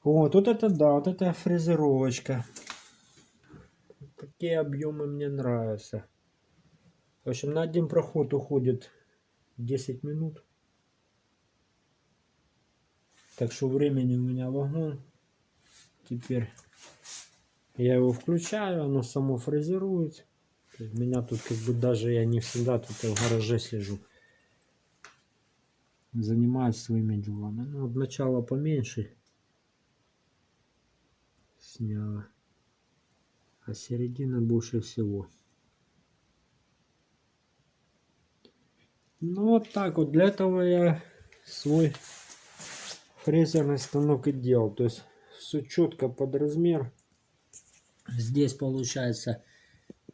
Вот это да, вот это фрезеровочка. Такие объемы мне нравятся. В общем, на один проход уходит 10 минут. Так что времени у меня вагон. Теперь я его включаю, оно само фрезерует. Меня тут как бы даже я не всегда тут в гараже сижу. Занимаюсь своими делами. Ну, вот начало поменьше сняла. А середина больше всего. Ну вот так вот. Для этого я свой фрезерный станок и делал. То есть все четко под размер. Здесь получается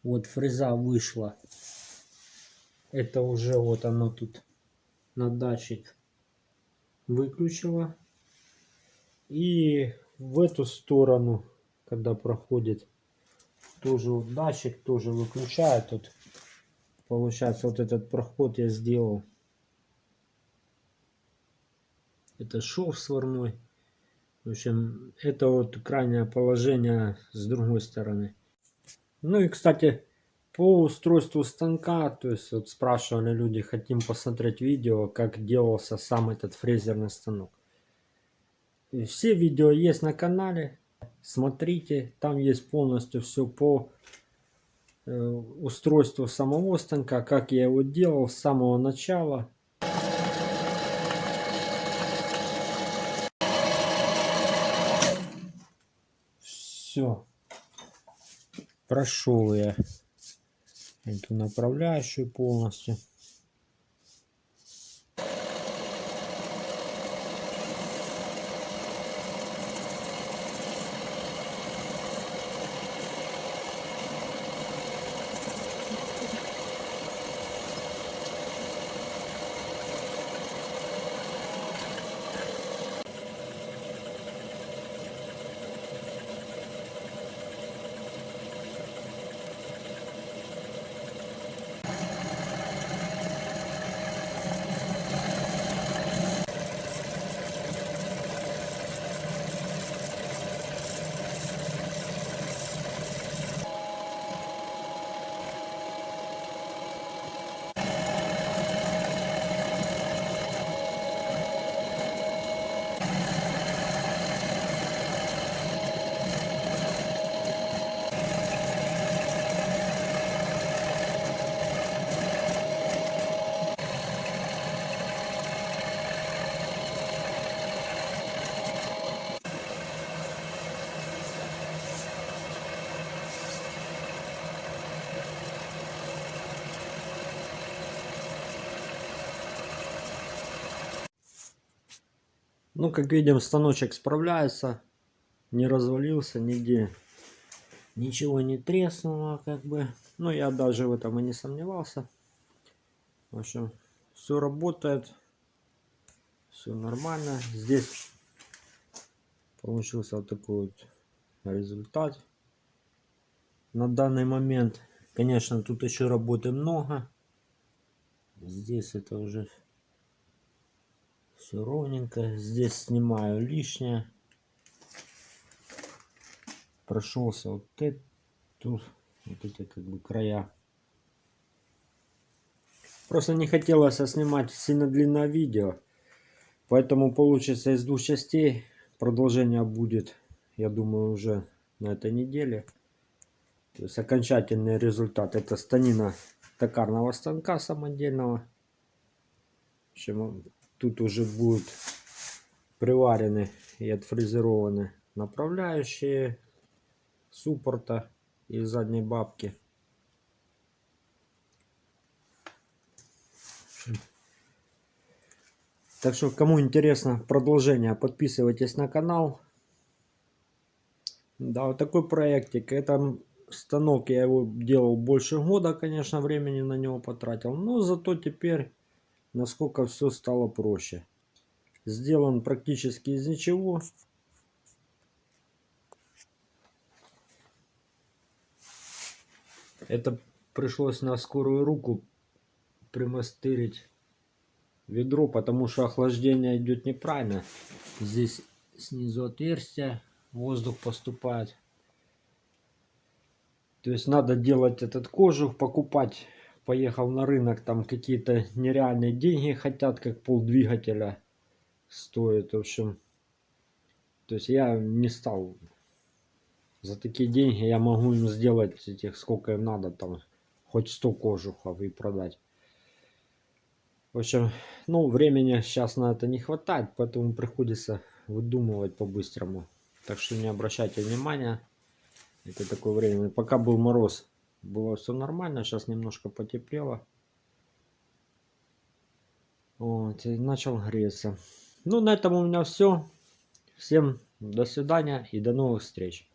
вот фреза вышла. Это уже вот оно тут на датчик выключила. И в эту сторону, когда проходит, тоже вот датчик тоже выключает. Тут получается вот этот проход я сделал. Это шов сварной. В общем, это вот крайнее положение с другой стороны. Ну и, кстати, по устройству станка, то есть вот спрашивали люди, хотим посмотреть видео, как делался сам этот фрезерный станок. И все видео есть на канале, смотрите, там есть полностью все по устройству самого станка, как я его делал с самого начала. Все. Прошел я эту направляющую полностью. Ну, как видим, станочек справляется, не развалился нигде, ничего не треснуло, как бы. Ну, я даже в этом и не сомневался. В общем, все работает, все нормально. Здесь получился вот такой вот результат. На данный момент, конечно, тут еще работы много. Здесь это уже все ровненько. Здесь снимаю лишнее. Прошелся вот тут, вот эти как бы края. Просто не хотелось снимать сильно длинное видео. Поэтому получится из двух частей. Продолжение будет, я думаю, уже на этой неделе. То есть окончательный результат — это станина токарного станка самодельного. В общем, тут уже будут приварены и отфрезерованы направляющие суппорта и задней бабки. Так что, кому интересно продолжение, подписывайтесь на канал. Да, вот такой проектик. Это станок, я его делал больше года, конечно, времени на него потратил. Но зато теперь, насколько все стало проще. Сделан практически из ничего. Это пришлось на скорую руку примастырить ведро, потому что охлаждение идет неправильно. Здесь снизу отверстие, воздух поступает. То есть надо делать этот кожух, покупать. Поехал на рынок, там какие-то нереальные деньги хотят, как полдвигателя стоит. В общем, то есть я не стал. За такие деньги я могу им сделать этих, сколько им надо, там, хоть 100 кожухов и продать. В общем, ну, времени сейчас на это не хватает, поэтому приходится выдумывать по-быстрому. Так что не обращайте внимания. Это такое время. Пока был мороз, было все нормально. Сейчас немножко потеплело. Вот, и начал греться. Ну, на этом у меня все. Всем до свидания и до новых встреч.